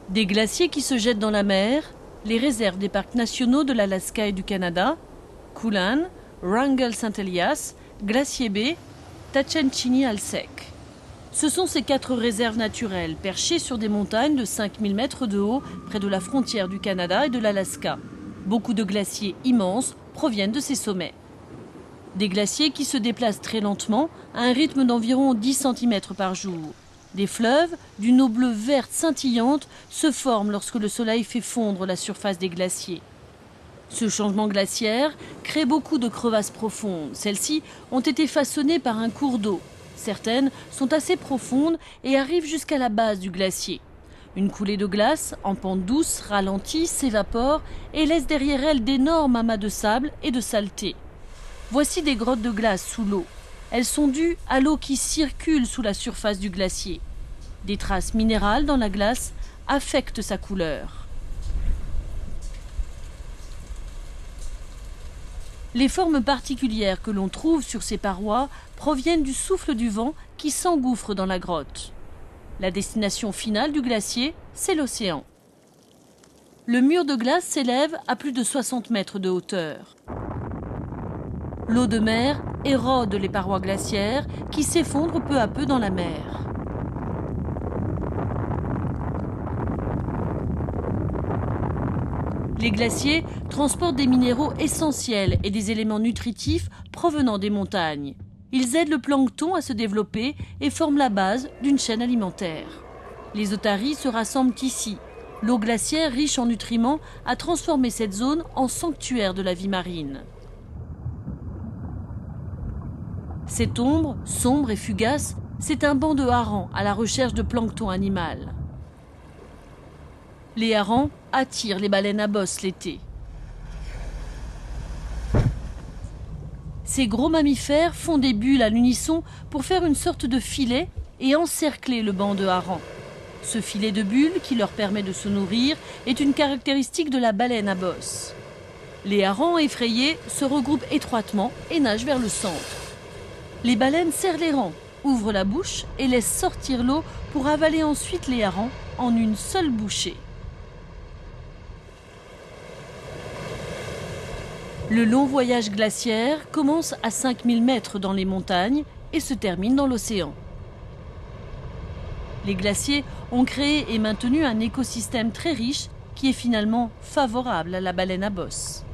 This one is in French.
Des glaciers qui se jettent dans la mer, les réserves des parcs nationaux de l'Alaska et du Canada, Kulan, Wrangell St. Elias, Glacier Bay, Tatshenshini-Alsek. Ce sont ces 4 réserves naturelles perchées sur des montagnes de 5000 mètres de haut près de la frontière du Canada et de l'Alaska. Beaucoup de glaciers immenses proviennent de ces sommets. Des glaciers qui se déplacent très lentement à un rythme d'environ 10 cm par jour. Des fleuves, d'une eau bleue verte scintillante, se forment lorsque le soleil fait fondre la surface des glaciers. Ce changement glaciaire crée beaucoup de crevasses profondes. Celles-ci ont été façonnées par un cours d'eau. Certaines sont assez profondes et arrivent jusqu'à la base du glacier. Une coulée de glace, en pente douce, ralentit, s'évapore et laisse derrière elle d'énormes amas de sable et de saleté. Voici des grottes de glace sous l'eau. Elles sont dues à l'eau qui circule sous la surface du glacier. Des traces minérales dans la glace affectent sa couleur. Les formes particulières que l'on trouve sur ces parois proviennent du souffle du vent qui s'engouffre dans la grotte. La destination finale du glacier, c'est l'océan. Le mur de glace s'élève à plus de 60 mètres de hauteur. L'eau de mer érode les parois glaciaires qui s'effondrent peu à peu dans la mer. Les glaciers transportent des minéraux essentiels et des éléments nutritifs provenant des montagnes. Ils aident le plancton à se développer et forment la base d'une chaîne alimentaire. Les otaries se rassemblent ici. L'eau glaciaire riche en nutriments a transformé cette zone en sanctuaire de la vie marine. Cette ombre, sombre et fugace, c'est un banc de harengs à la recherche de plancton animal. Les harengs attirent les baleines à bosse l'été. Ces gros mammifères font des bulles à l'unisson pour faire une sorte de filet et encercler le banc de harengs. Ce filet de bulles qui leur permet de se nourrir est une caractéristique de la baleine à bosse. Les harengs effrayés se regroupent étroitement et nagent vers le centre. Les baleines serrent les rangs, ouvrent la bouche et laissent sortir l'eau pour avaler ensuite les harengs en une seule bouchée. Le long voyage glaciaire commence à 5000 mètres dans les montagnes et se termine dans l'océan. Les glaciers ont créé et maintenu un écosystème très riche qui est finalement favorable à la baleine à bosse.